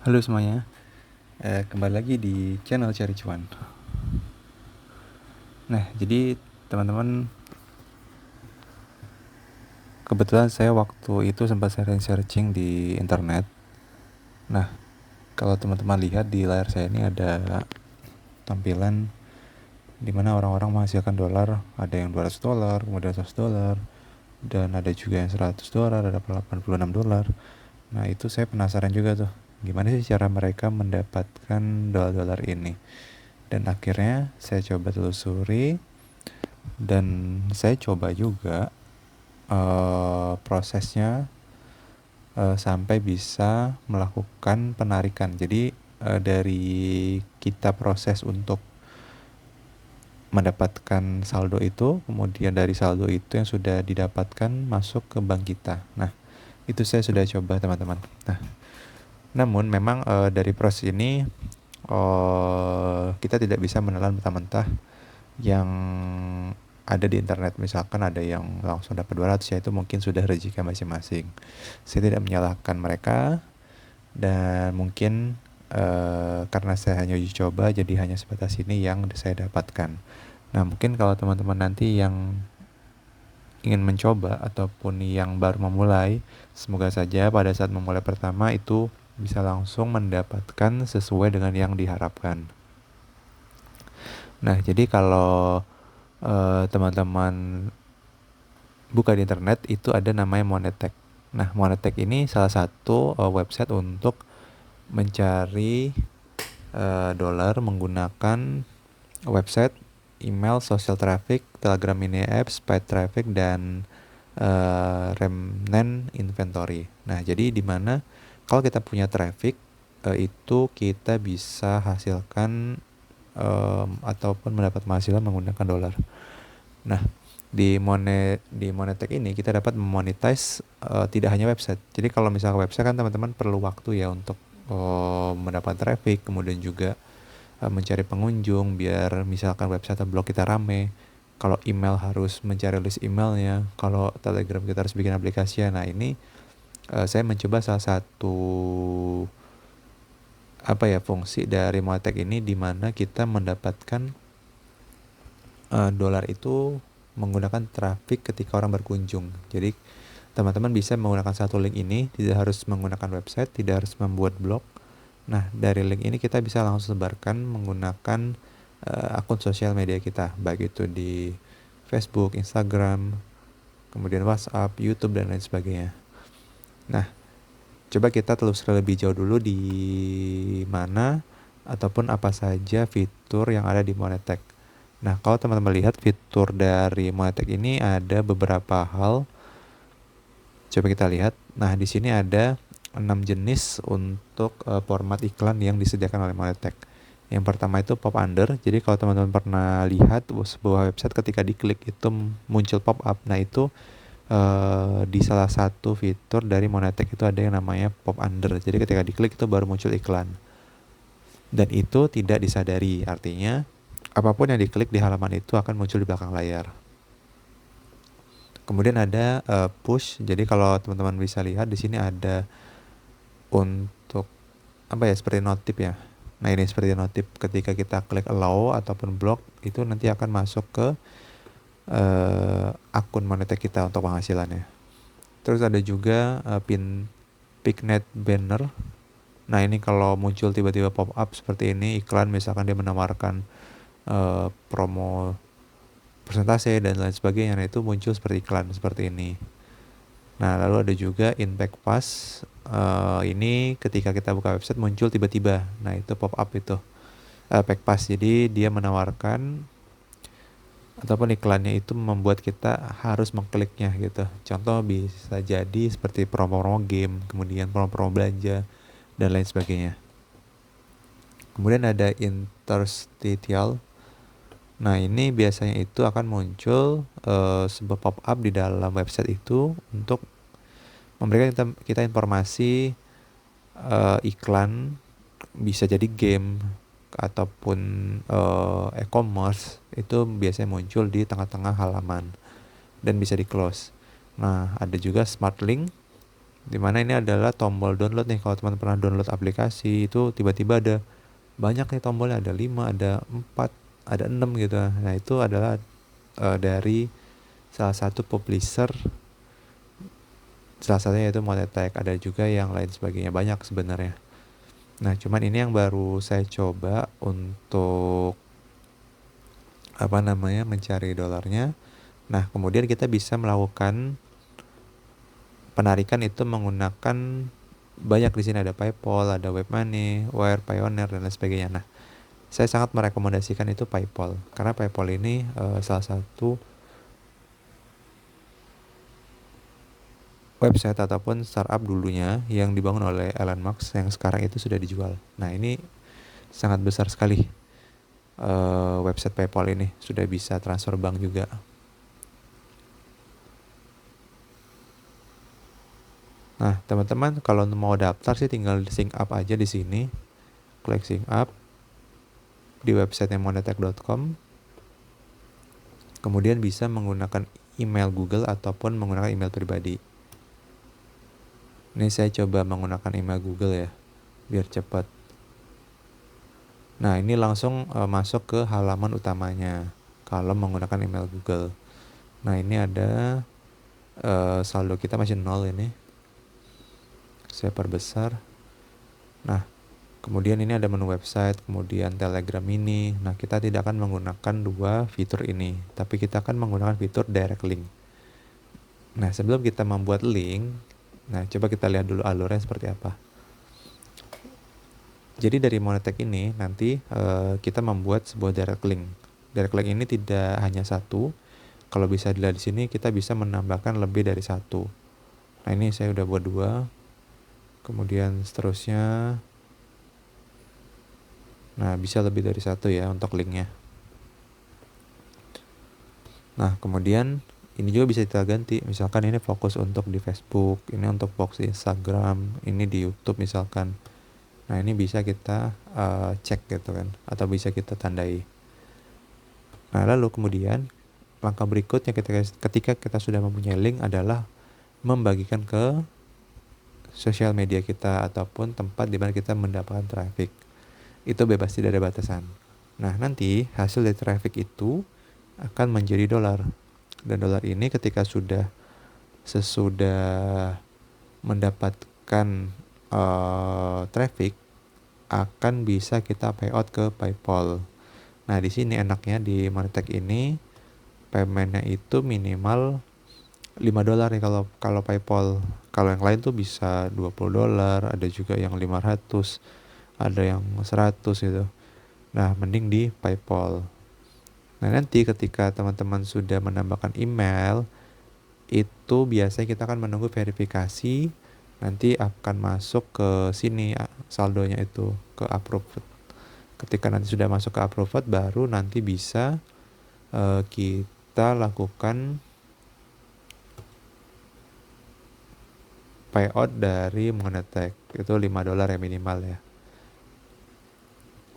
Halo semuanya, kembali lagi di channel Cari Cuan. Nah, jadi teman-teman, kebetulan saya waktu itu sempat searching di internet. Nah, kalau teman-teman lihat di layar saya ini ada tampilan di mana orang-orang menghasilkan dolar. Ada yang $200, kemudian $100, dan ada juga yang $100, ada $86. Nah, itu saya penasaran juga tuh, gimana sih cara mereka mendapatkan dolar-dolar ini. Dan akhirnya saya coba telusuri, dan saya coba juga prosesnya sampai bisa melakukan penarikan. Jadi dari kita proses untuk mendapatkan saldo itu, kemudian dari saldo itu yang sudah didapatkan masuk ke bank kita. Nah, itu saya sudah coba teman-teman. Nah, namun memang dari proses ini kita tidak bisa menelan mentah-mentah yang ada di internet. Misalkan ada yang langsung dapat 200, ya itu mungkin sudah rezeki masing-masing. Saya tidak menyalahkan mereka, dan mungkin karena saya hanya uji coba, jadi hanya sebatas ini yang saya dapatkan. Nah, mungkin kalau teman-teman nanti yang ingin mencoba ataupun yang baru memulai, semoga saja pada saat memulai pertama itu bisa langsung mendapatkan sesuai dengan yang diharapkan. Nah, jadi kalau teman-teman buka di internet, itu ada namanya Monetek. Nah, Monetek ini salah satu website untuk mencari dolar menggunakan website, email, social traffic, Telegram mini apps, paid traffic, dan remnant inventory. Nah, jadi di mana kalau kita punya traffic, itu kita bisa hasilkan ataupun mendapat penghasilan menggunakan dolar. Nah, di Monetek ini kita dapat memonetize tidak hanya website. Jadi kalau misalnya website kan teman-teman perlu waktu ya untuk mendapat traffic, kemudian juga mencari pengunjung biar misalkan website atau blog kita rame. Kalau email harus mencari list emailnya, kalau Telegram kita harus bikin aplikasi. Nah, ini saya mencoba salah satu fungsi dari Monetek ini, di mana kita mendapatkan dolar itu menggunakan traffic ketika orang berkunjung. Jadi teman-teman bisa menggunakan satu link ini, tidak harus menggunakan website, tidak harus membuat blog. Nah, dari link ini kita bisa langsung sebarkan menggunakan akun sosial media kita, baik itu di Facebook, Instagram, kemudian WhatsApp, YouTube, dan lain sebagainya. Nah, coba kita telusuri lebih jauh dulu di mana ataupun apa saja fitur yang ada di Monetek. Nah, kalau teman-teman lihat fitur dari Monetek ini ada beberapa hal. Coba kita lihat. Nah, di sini ada 6 jenis untuk format iklan yang disediakan oleh Monetek. Yang pertama itu pop under. Jadi kalau teman-teman pernah lihat sebuah website, ketika diklik itu muncul pop up. Nah, itu di salah satu fitur dari Monetek itu ada yang namanya pop under. Jadi ketika diklik itu baru muncul iklan. Dan itu tidak disadari. Artinya apapun yang diklik di halaman itu akan muncul di belakang layar. Kemudian ada push. Jadi kalau teman-teman bisa lihat di sini ada untuk seperti notif ya. Nah, ini seperti notif, ketika kita klik allow ataupun block, itu nanti akan masuk ke akun Monetek kita untuk penghasilannya. Terus ada juga pignet banner. Nah, ini kalau muncul tiba-tiba pop up seperti ini, iklan, misalkan dia menawarkan promo persentase dan lain sebagainya, nah itu muncul seperti iklan seperti ini. Nah, lalu ada juga impact pass. Ini ketika kita buka website muncul tiba-tiba. Nah, itu pop up itu pack pass. Jadi dia menawarkan ataupun iklannya itu membuat kita harus mengkliknya gitu. Contoh bisa jadi seperti promo-promo game, kemudian promo-promo belanja, dan lain sebagainya. Kemudian ada interstitial. Nah, ini biasanya itu akan muncul sebuah pop up di dalam website itu untuk memberikan kita informasi iklan, bisa jadi game ataupun e-commerce, itu biasanya muncul di tengah-tengah halaman dan bisa di close. Nah, ada juga smart link. Dimana ini adalah tombol download nih. Kalau teman pernah download aplikasi itu tiba-tiba ada banyak nih tombolnya, ada 5, ada 4, ada 6 gitu. Nah itu adalah dari salah satu publisher, salah satunya yaitu Monetek. Ada juga yang lain sebagainya, banyak sebenarnya. Nah cuman ini yang baru saya coba untuk mencari dolarnya. Nah kemudian kita bisa melakukan penarikan itu menggunakan banyak, di sini ada PayPal, ada Webmoney, Wire, Payoneer dan lain sebagainya. Nah, saya sangat merekomendasikan itu PayPal karena PayPal ini salah satu website ataupun startup dulunya yang dibangun oleh Elon Musk yang sekarang itu sudah dijual. Nah, ini sangat besar sekali website PayPal ini, sudah bisa transfer bank juga. Nah, teman-teman kalau mau daftar sih tinggal sync up aja di sini. Klik sync up di website monetek.com. Kemudian bisa menggunakan email Google ataupun menggunakan email pribadi. Ini saya coba menggunakan email Google ya, biar cepat. Nah, ini langsung masuk ke halaman utamanya kalau menggunakan email Google. Nah, ini ada saldo kita masih 0 ini. Saya perbesar. Nah, kemudian ini ada menu website, kemudian Telegram ini. Nah, kita tidak akan menggunakan dua fitur ini, tapi kita akan menggunakan fitur direct link. Nah, sebelum kita membuat link, nah coba kita lihat dulu alurnya seperti apa. Jadi dari Monetek ini nanti kita membuat sebuah direct link. Direct link ini tidak hanya satu. Kalau bisa dilihat di sini kita bisa menambahkan lebih dari satu. Nah, ini saya udah buat 2. Kemudian seterusnya. Nah, bisa lebih dari 1 ya untuk linknya. Nah, kemudian ini juga bisa kita ganti. Misalkan ini fokus untuk di Facebook, ini untuk fokus di Instagram, ini di YouTube misalkan. Nah, ini bisa kita cek gitu kan, atau bisa kita tandai. Nah, lalu kemudian langkah berikutnya ketika kita sudah mempunyai link adalah membagikan ke sosial media kita ataupun tempat di mana kita mendapatkan traffic. Itu bebas, tidak ada batasan. Nah, nanti hasil dari traffic itu akan menjadi dolar. Dan dolar ini ketika sesudah mendapatkan traffic akan bisa kita payout ke PayPal. Nah, di sini enaknya di Monetek ini paymentnya itu minimal $5 nih kalau PayPal. Kalau yang lain tuh bisa $20, ada juga yang 500, ada yang 100 gitu. Nah, mending di PayPal. Nah, nanti ketika teman-teman sudah menambahkan email, itu biasanya kita akan menunggu verifikasi, nanti akan masuk ke sini saldonya itu ke approved. Ketika nanti sudah masuk ke approved, baru nanti bisa kita lakukan payout dari Monetek. Itu $5 ya minimal ya.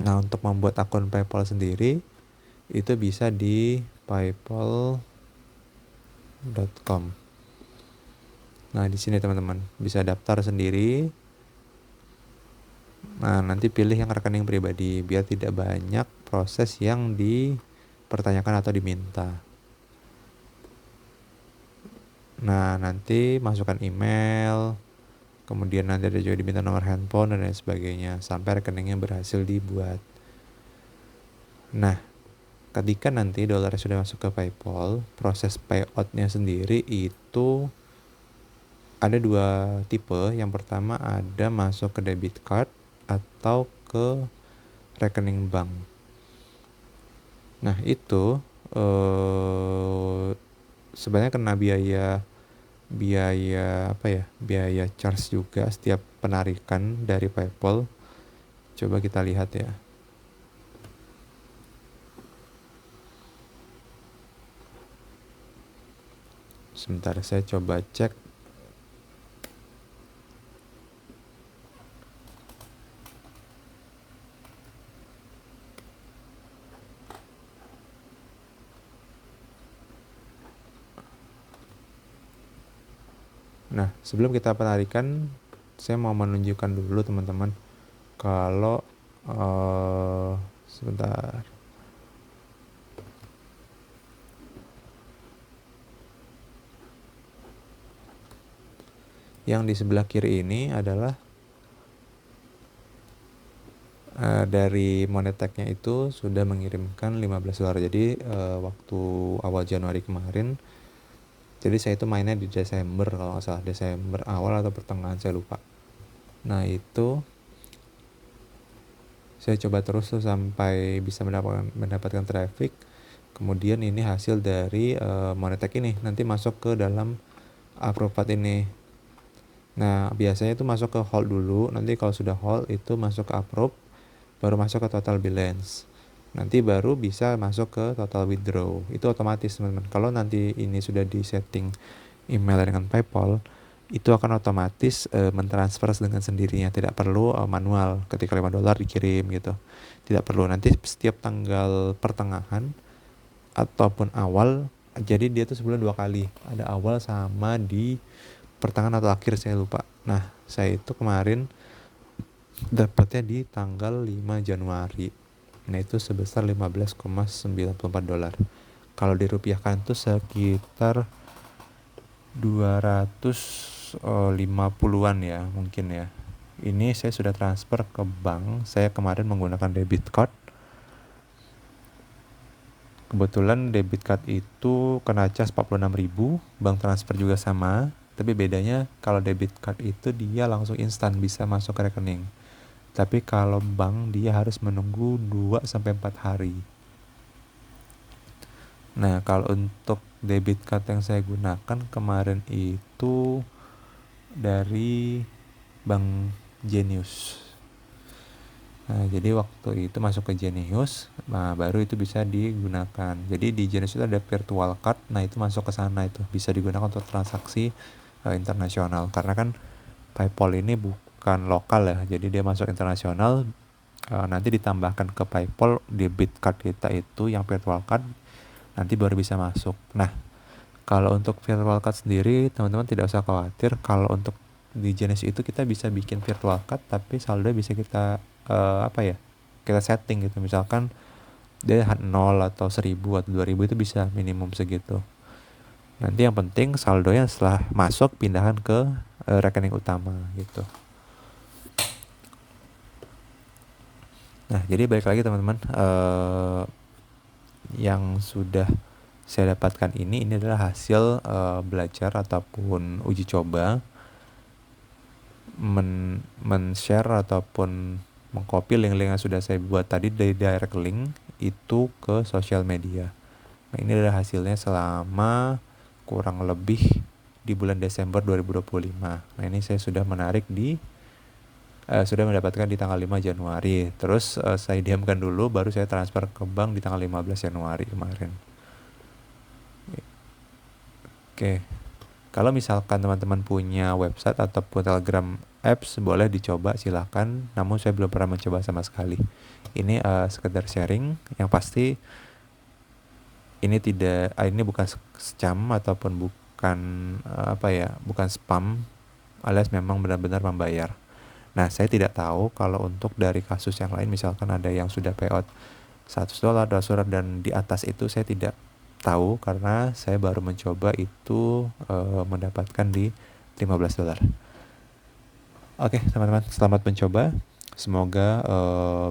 Nah, untuk membuat akun PayPal sendiri itu bisa di paypal.com. Nah, di sini teman-teman bisa daftar sendiri. Nah, nanti pilih yang rekening pribadi biar tidak banyak proses yang dipertanyakan atau diminta. Nah, nanti masukkan email, kemudian nanti ada juga diminta nomor handphone dan lain sebagainya sampai rekeningnya berhasil dibuat. Nah, ketika nanti dolarnya sudah masuk ke PayPal, proses payoutnya sendiri itu ada 2 tipe. Yang pertama ada masuk ke debit card atau ke rekening bank. Nah, itu sebenarnya kena biaya charge juga setiap penarikan dari PayPal. Coba kita lihat ya. Sebentar, saya coba cek. Nah, sebelum kita penarikan, saya mau menunjukkan dulu teman-teman kalau sebentar. Yang di sebelah kiri ini adalah dari Monetech-nya itu sudah mengirimkan $15. Jadi waktu awal Januari kemarin, jadi saya itu mainnya di Desember kalau nggak salah, Desember awal atau pertengahan saya lupa. Nah itu saya coba terus tuh sampai bisa mendapatkan traffic. Kemudian ini hasil dari Monetech ini nanti masuk ke dalam Approvat ini. Nah biasanya itu masuk ke hold dulu, nanti kalau sudah hold itu masuk ke approve, baru masuk ke total balance, nanti baru bisa masuk ke total withdraw. Itu otomatis teman-teman. Kalau nanti ini sudah di setting email dengan PayPal, itu akan otomatis mentransfer dengan sendirinya, tidak perlu manual ketika $5 dikirim gitu, tidak perlu. Nanti setiap tanggal pertengahan ataupun awal, jadi dia tuh sebulan 2 kali, ada awal sama di pertengahan atau akhir saya lupa. Nah saya itu kemarin dapatnya di tanggal 5 Januari. Nah itu sebesar $15,94. Kalau dirupiahkan itu sekitar 250-an ya mungkin ya. Ini saya sudah transfer ke bank. Saya kemarin menggunakan debit card. Kebetulan debit card itu kena cas 46.000, bank transfer juga sama. Tapi bedanya kalau debit card itu dia langsung instan bisa masuk ke rekening. Tapi kalau bank dia harus menunggu 2-4 hari. Nah, kalau untuk debit card yang saya gunakan kemarin itu dari Bank Genius. Nah, jadi waktu itu masuk ke Genius, nah baru itu bisa digunakan. Jadi di Genius itu ada virtual card, nah itu masuk ke sana, itu bisa digunakan untuk transaksi internasional. Karena kan PayPal ini bukan lokal ya, jadi dia masuk internasional. Nanti ditambahkan ke PayPal debit card kita itu yang virtual card, nanti baru bisa masuk. Nah, kalau untuk virtual card sendiri teman-teman tidak usah khawatir. Kalau untuk di jenis itu kita bisa bikin virtual card, tapi saldo bisa kita kita setting gitu. Misalkan dia 0 atau 1.000 atau 2.000 itu bisa minimum segitu. Nanti yang penting saldonya setelah masuk pindahkan ke rekening utama gitu. Nah jadi balik lagi teman-teman, yang sudah saya dapatkan ini adalah hasil belajar ataupun uji coba men-share ataupun mengcopy link-link yang sudah saya buat tadi dari direct link itu ke sosial media. Nah ini adalah hasilnya selama kurang lebih di bulan Desember 2025. Nah ini saya sudah menarik sudah mendapatkan di tanggal 5 Januari. Terus saya diamkan dulu, baru saya transfer ke bank di tanggal 15 Januari kemarin. Oke. Kalau misalkan teman-teman punya website ataupun Telegram apps, boleh dicoba silahkan. Namun saya belum pernah mencoba sama sekali. Ini sekedar sharing. Yang pasti ini bukan scam ataupun bukan bukan spam, alias memang benar-benar membayar. Nah, saya tidak tahu kalau untuk dari kasus yang lain, misalkan ada yang sudah payout $100, $200, dan di atas itu saya tidak tahu karena saya baru mencoba itu mendapatkan di $15. Oke, teman-teman, selamat mencoba. Semoga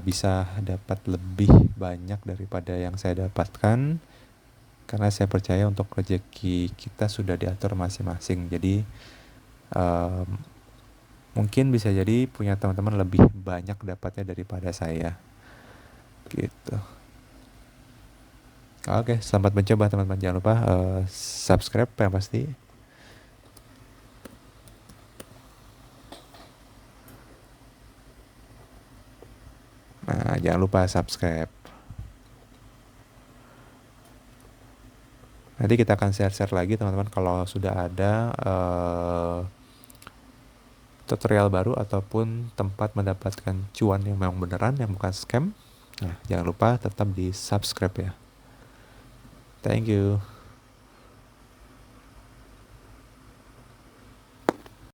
bisa dapat lebih banyak daripada yang saya dapatkan. Karena saya percaya untuk rezeki kita sudah diatur masing-masing. Jadi mungkin bisa jadi punya teman-teman lebih banyak dapatnya daripada saya. Gitu. Oke, selamat mencoba teman-teman. Jangan lupa subscribe yang pasti. Nah, jangan lupa subscribe. Nanti kita akan share-share lagi teman-teman kalau sudah ada tutorial baru ataupun tempat mendapatkan cuan yang memang beneran, yang bukan scam. Nah, jangan lupa tetap di subscribe ya. Thank you.